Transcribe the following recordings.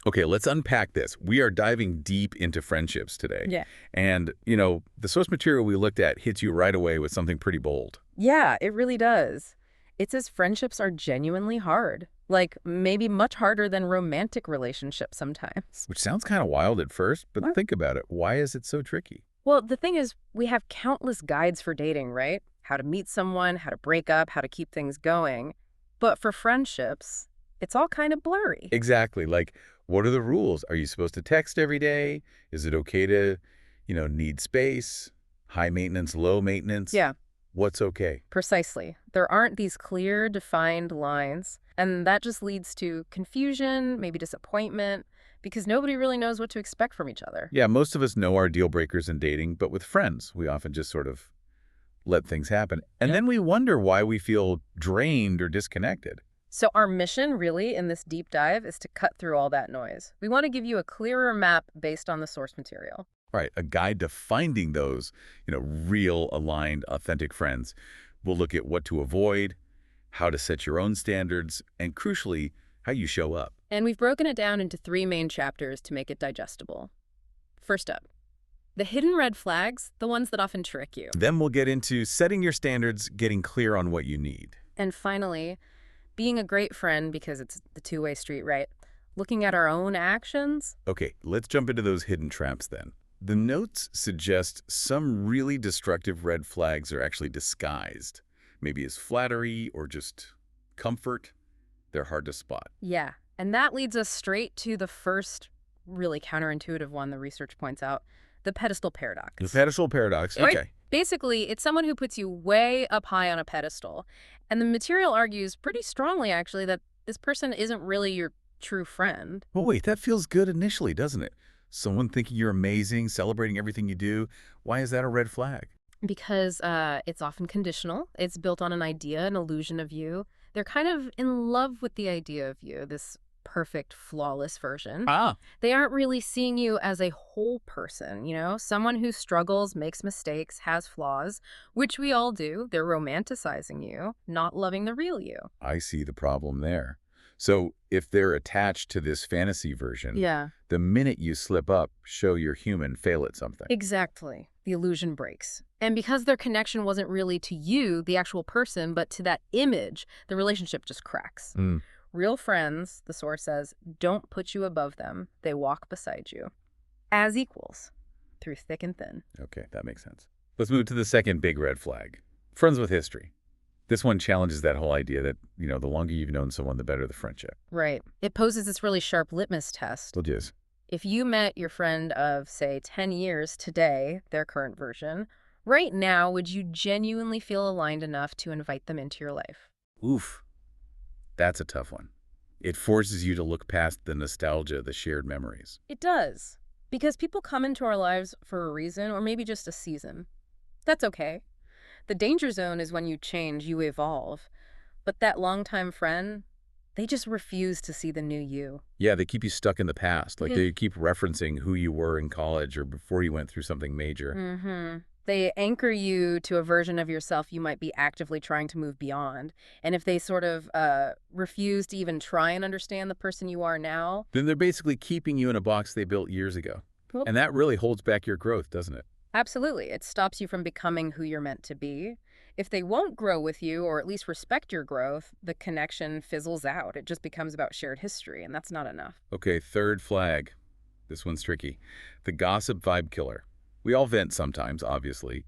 Okay, let's unpack this. We are diving deep into friendships today. Yeah. And, the source material we looked at hits you right away with something pretty bold. Yeah, it really does. It says friendships are genuinely hard. Like, maybe much harder than romantic relationships sometimes. Which sounds kind of wild at first, but What? think about it. Why is it so tricky? Well, the thing is, we have countless guides for dating, right? How to meet someone, how to break up, how to keep things going. But for friendships, it's all kind of blurry. Exactly. Like, what are the rules? Are you supposed to text every day? Is it okay to, need space? High maintenance, low maintenance? Yeah, What's okay? precisely. There aren't these clear, defined lines, and that just leads to confusion, maybe disappointment, because nobody really knows what to expect from each other. Yeah, most of us know our deal breakers in dating, but with friends, we often just sort of let things happen. And Yep. then we wonder why we feel drained or disconnected. So our mission, really, in this deep dive is to cut through all that noise. We want to give you a clearer map based on the source material. Right, a guide to finding those, real, aligned, authentic friends. We'll look at what to avoid, how to set your own standards, and crucially, how you show up. And we've broken it down into 3 main chapters to make it digestible. First up, the hidden red flags, the ones that often trick you. Then we'll get into setting your standards, getting clear on what you need. And finally, being a great friend, because it's the two-way street, right? Looking at our own actions. Okay, let's jump into those hidden traps then. The notes suggest some really destructive red flags are actually disguised, maybe as flattery or just comfort. They're hard to spot. Yeah, and that leads us straight to the first really counterintuitive one the research points out, the pedestal paradox. The pedestal paradox. Right? Okay. Basically, it's someone who puts you way up high on a pedestal. And the material argues pretty strongly, actually, that this person isn't really your true friend. Well, wait, that feels good initially, doesn't it? Someone thinking you're amazing, celebrating everything you do. Why is that a red flag? Because it's often conditional. It's built on an idea, an illusion of you. They're kind of in love with the idea of you, this perfect, flawless version. Ah. They aren't really seeing you as a whole person, someone who struggles, makes mistakes, has flaws, which we all do. They're romanticizing you, not loving the real you. I see the problem there. So if they're attached to this fantasy version, Yeah, the minute you slip up, show you're human, fail at something. exactly. The illusion breaks. And because their connection wasn't really to you, the actual person, but to that image, the relationship just cracks. Mm. Real friends, the source says, don't put you above them. They walk beside you. As equals, through thick and thin. Okay, that makes sense. Let's move to the second big red flag. Friends with history. This one challenges that whole idea that, the longer you've known someone, the better the friendship. Right. It poses this really sharp litmus test. Still is. If you met your friend of, say, 10 years today, their current version, right now, would you genuinely feel aligned enough to invite them into your life? Oof. That's a tough one. It forces you to look past the nostalgia, the shared memories. It does. Because people come into our lives for a reason, or maybe just a season. That's okay. The danger zone is when you change, you evolve. But that longtime friend, they just refuse to see the new you. Yeah, they keep you stuck in the past. Like Mhm. they keep referencing who you were in college or before you went through something major. Mm-hmm. They anchor you to a version of yourself you might be actively trying to move beyond. And if they sort of refuse to even try and understand the person you are now, Then they're basically keeping you in a box they built years ago. well, And that really holds back your growth, doesn't it? absolutely, it stops you from becoming who you're meant to be. If they won't grow with you, or at least respect your growth, the connection fizzles out. It just becomes about shared history, and that's not enough. Okay, third flag. This one's tricky. The gossip vibe killer. We all vent sometimes, obviously,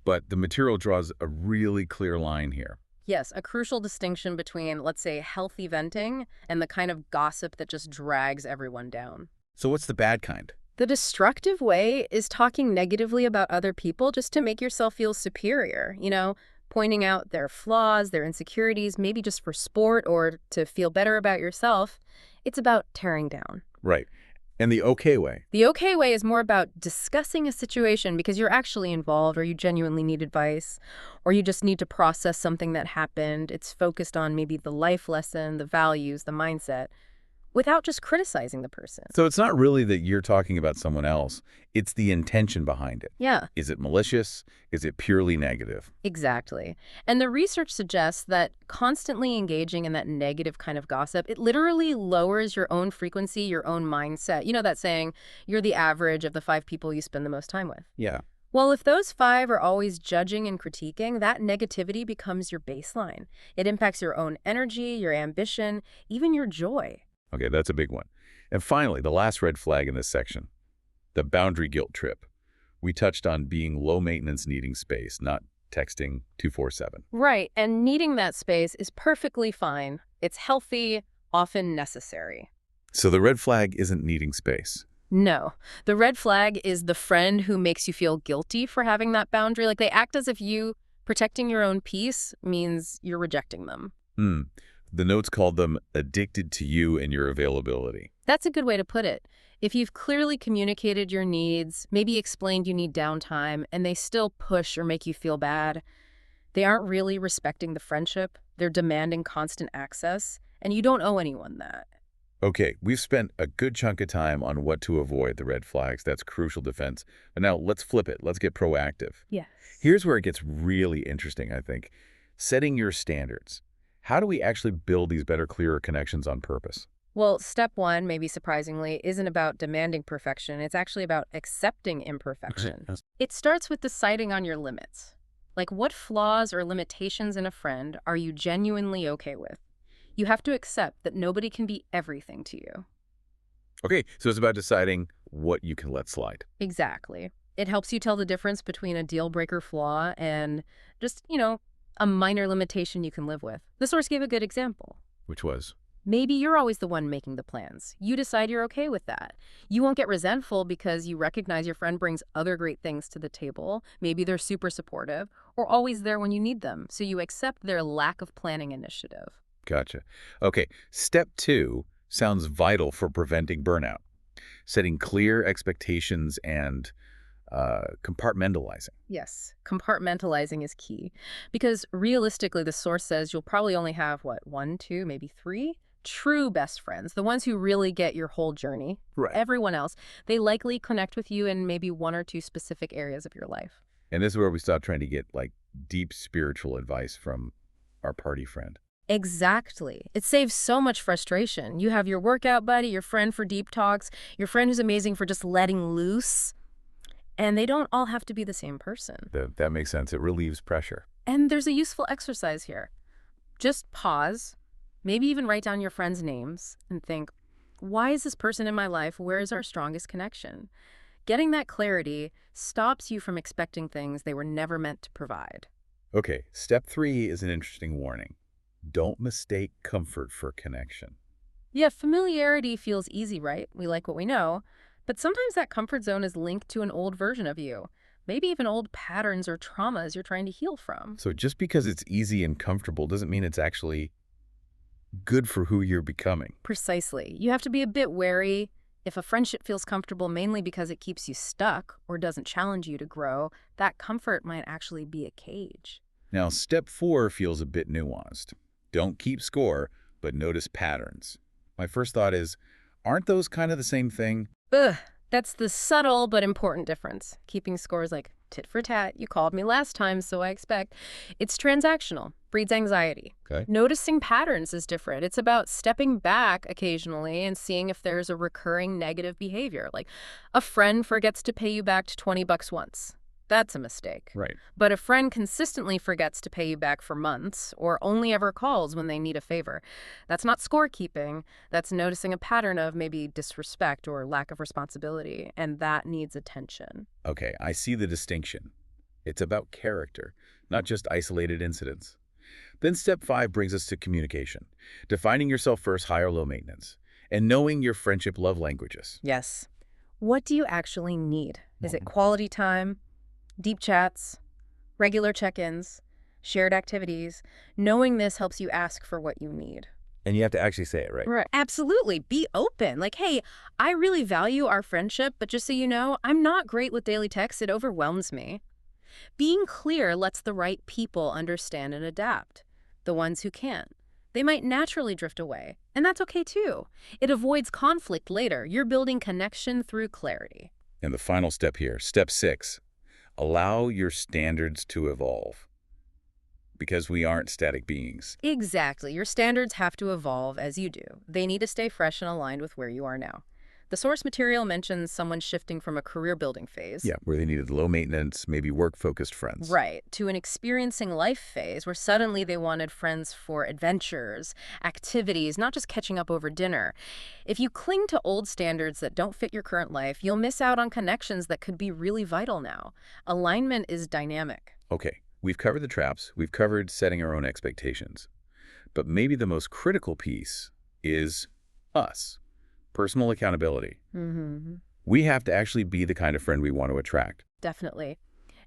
but the material draws a really clear line here. Yes, a crucial distinction between, let's say, healthy venting and the kind of gossip that just drags everyone down. So what's the bad kind? The destructive way is talking negatively about other people just to make yourself feel superior, pointing out their flaws, their insecurities, maybe just for sport or to feel better about yourself. It's about tearing down. Right. And the okay way. The okay way is more about discussing a situation because you're actually involved or you genuinely need advice or you just need to process something that happened. It's focused on maybe the life lesson, the values, the mindset. without just criticizing the person. So it's not really that you're talking about someone else. It's the intention behind it. Yeah, Is it malicious? Is it purely negative? exactly. And the research suggests that constantly engaging in that negative kind of gossip, it literally lowers your own frequency, your own mindset. You know that saying, you're the average of the 5 people you spend the most time with. Yeah. Well, if those 5 are always judging and critiquing, that negativity becomes your baseline. It impacts your own energy, your ambition, even your joy. Okay, that's a big one. And finally, the last red flag in this section, the boundary guilt trip. We touched on being low maintenance, needing space, not texting 24/7. Right, and needing that space is perfectly fine. It's healthy, often necessary. So the red flag isn't needing space. No, the red flag is the friend who makes you feel guilty for having that boundary. Like they act as if you protecting your own peace means you're rejecting them. Hmm. The notes called them addicted to you and your availability. That's a good way to put it. If you've clearly communicated your needs, maybe explained you need downtime, and they still push or make you feel bad, they aren't really respecting the friendship. They're demanding constant access, and you don't owe anyone that. Okay, we've spent a good chunk of time on what to avoid, the red flags. That's crucial defense. But now let's flip it. Let's get proactive. Yes. Here's where it gets really interesting, I think. Setting your standards. How do we actually build these better, clearer connections on purpose? Well, step 1, maybe surprisingly, isn't about demanding perfection. It's actually about accepting imperfection. Yes. It starts with deciding on your limits. Like, what flaws or limitations in a friend are you genuinely okay with? You have to accept that nobody can be everything to you. Okay, so it's about deciding what you can let slide. Exactly. It helps you tell the difference between a deal-breaker flaw and just, a minor limitation you can live with. The source gave a good example. Which was? Maybe you're always the one making the plans. You decide you're okay with that. You won't get resentful because you recognize your friend brings other great things to the table. Maybe they're super supportive or always there when you need them. So you accept their lack of planning initiative. Gotcha. Okay, step 2 sounds vital for preventing burnout. Setting clear expectations and compartmentalizing. Yes, compartmentalizing is key. Because realistically, the source says you'll probably only have, 1, 2, maybe 3 true best friends, the ones who really get your whole journey. Right. Everyone else, they likely connect with you in maybe 1 or 2 specific areas of your life. And this is where we stop trying to get deep spiritual advice from our party friend. Exactly. It saves so much frustration. You have your workout buddy, your friend for deep talks, your friend who's amazing for just letting loose. And they don't all have to be the same person. That makes sense. It relieves pressure. And there's a useful exercise here. Just pause, maybe even write down your friends' names and think, why is this person in my life? Where is our strongest connection? Getting that clarity stops you from expecting things they were never meant to provide. Okay, step 3 is an interesting warning. Don't mistake comfort for connection. Yeah, familiarity feels easy, right? We like what we know. But sometimes that comfort zone is linked to an old version of you. Maybe even old patterns or traumas you're trying to heal from. So just because it's easy and comfortable doesn't mean it's actually good for who you're becoming. Precisely. You have to be a bit wary. If a friendship feels comfortable mainly because it keeps you stuck or doesn't challenge you to grow, that comfort might actually be a cage. Now, step 4 feels a bit nuanced. Don't keep score, but notice patterns. My first thought is, aren't those kind of the same thing? Ugh, that's the subtle but important difference. Keeping score is like tit for tat. You called me last time, so I expect. It's transactional, breeds anxiety. Okay. Noticing patterns is different. It's about stepping back occasionally and seeing if there's a recurring negative behavior. Like a friend forgets to pay you back to $20 once. That's a mistake. Right. But a friend consistently forgets to pay you back for months or only ever calls when they need a favor. That's not scorekeeping. That's noticing a pattern of maybe disrespect or lack of responsibility, and that needs attention. Okay, I see the distinction. It's about character, not just isolated incidents. Then step 5 brings us to communication. Defining yourself first, high or low maintenance, and knowing your friendship love languages. Yes. What do you actually need? Is it quality time? Deep chats, regular check-ins, shared activities. Knowing this helps you ask for what you need. And you have to actually say it, right? Right. Absolutely. Be open. Like, hey, I really value our friendship, but just so you know, I'm not great with daily texts. It overwhelms me. Being clear lets the right people understand and adapt. The ones who can't, they might naturally drift away, And that's okay too. It avoids conflict later. You're building connection through clarity. And the final step here, step 6, allow your standards to evolve. Because we aren't static beings. Exactly. Your standards have to evolve as you do. They need to stay fresh and aligned with where you are now. The source material mentions someone shifting from a career-building phase. Yeah, where they needed low maintenance, maybe work-focused friends. Right, to an experiencing life phase where suddenly they wanted friends for adventures, activities, not just catching up over dinner. If you cling to old standards that don't fit your current life, you'll miss out on connections that could be really vital now. Alignment is dynamic. Okay, we've covered the traps, we've covered setting our own expectations. But maybe the most critical piece is us. Personal accountability. We have to actually be the kind of friend we want to attract. Definitely.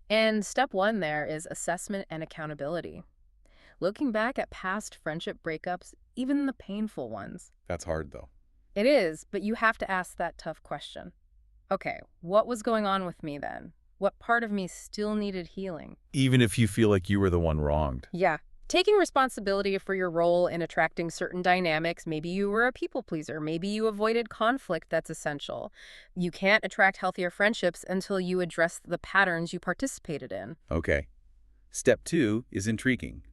And step 1 there is assessment and accountability. Looking back at past friendship breakups, even the painful ones. That's hard, though. It is, but you have to ask that tough question. Okay, what was going on with me then? What part of me still needed healing? Even if you feel like you were the one wronged. Yeah. Taking responsibility for your role in attracting certain dynamics, maybe you were a people pleaser, maybe you avoided conflict that's essential. You can't attract healthier friendships until you address the patterns you participated in. Okay. Step 2 is intriguing.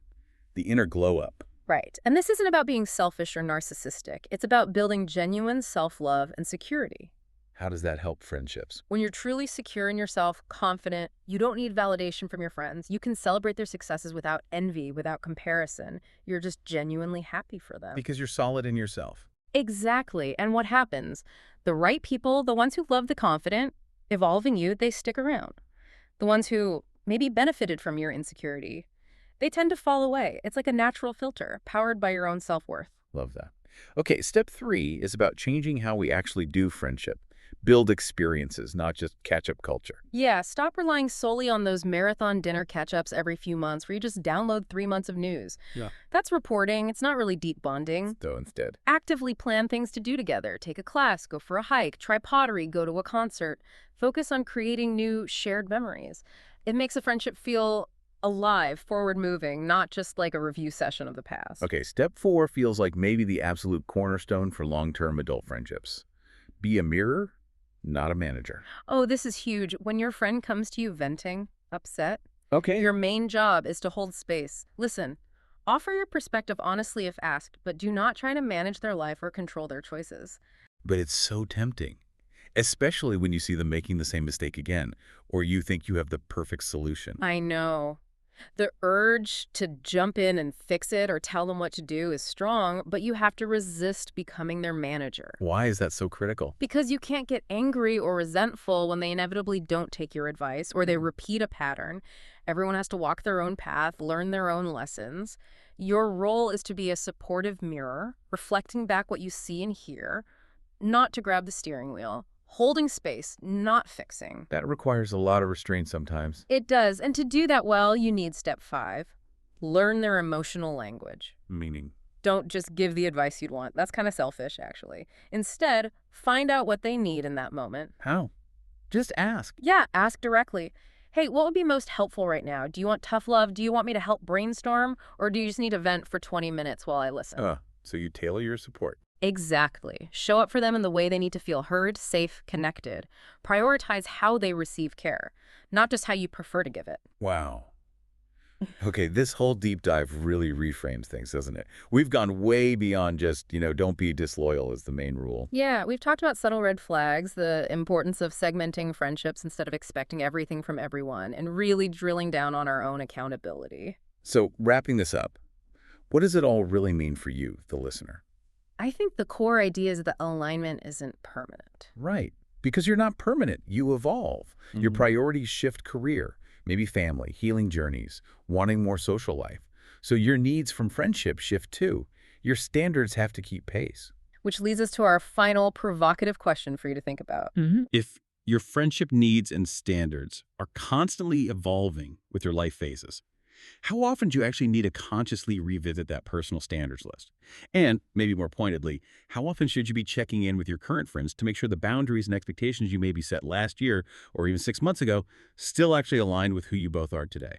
The inner glow-up. Right. And this isn't about being selfish or narcissistic. It's about building genuine self-love and security. How does that help friendships? When you're truly secure in yourself, confident, you don't need validation from your friends. You can celebrate their successes without envy, without comparison. You're just genuinely happy for them. Because you're solid in yourself. Exactly. And what happens? The right people, the ones who love the confident, evolving you, they stick around. The ones who maybe benefited from your insecurity, they tend to fall away. It's like a natural filter, powered by your own self-worth. Love that. Okay, step 3 is about changing how we actually do friendship. Build experiences, not just catch-up culture. Yeah, stop relying solely on those marathon dinner catch-ups every few months where you just download 3 months of news. Yeah. That's reporting. It's not really deep bonding. So instead. Actively plan things to do together. Take a class, go for a hike, try pottery, go to a concert. Focus on creating new shared memories. It makes a friendship feel alive, forward-moving, not just like a review session of the past. Okay, step 4 feels like maybe the absolute cornerstone for long-term adult friendships. Be a mirror, not a manager. Oh, this is huge. When your friend comes to you venting, upset, Okay. your main job is to hold space. Listen, offer your perspective honestly if asked, but do not try to manage their life or control their choices. But it's so tempting, especially when you see them making the same mistake again, or you think you have the perfect solution. I know. The urge to jump in and fix it or tell them what to do is strong, but you have to resist becoming their manager. Why is that so critical? Because you can't get angry or resentful when they inevitably don't take your advice or they repeat a pattern. Everyone has to walk their own path, learn their own lessons. Your role is to be a supportive mirror, reflecting back what you see and hear, not to grab the steering wheel. Holding space, not fixing. That requires a lot of restraint sometimes. It does, and to do that well, you need step 5. Learn their emotional language. Meaning? Don't just give the advice you'd want. That's kind of selfish, actually. Instead, find out what they need in that moment. How? Just ask. Yeah, ask directly. Hey, what would be most helpful right now? Do you want tough love? Do you want me to help brainstorm? Or do you just need to vent for 20 minutes while I listen? So you tailor your support. Exactly. Show up for them in the way they need to feel heard, safe, connected. Prioritize how they receive care, not just how you prefer to give it. Wow. Okay, this whole deep dive really reframes things, doesn't it? We've gone way beyond just, don't be disloyal is the main rule. Yeah, we've talked about subtle red flags, the importance of segmenting friendships instead of expecting everything from everyone, and really drilling down on our own accountability. So wrapping this up, what does it all really mean for you, the listener? I think the core idea is that alignment isn't permanent. Right. Because you're not permanent. You evolve. Your priorities shift: career, maybe family, healing journeys, wanting more social life. So your needs from friendship shift too. Your standards have to keep pace. Which leads us to our final provocative question for you to think about. If your friendship needs and standards are constantly evolving with your life phases, how often do you actually need to consciously revisit that personal standards list? And, maybe more pointedly, how often should you be checking in with your current friends to make sure the boundaries and expectations you maybe set last year or even 6 months ago still actually align with who you both are today?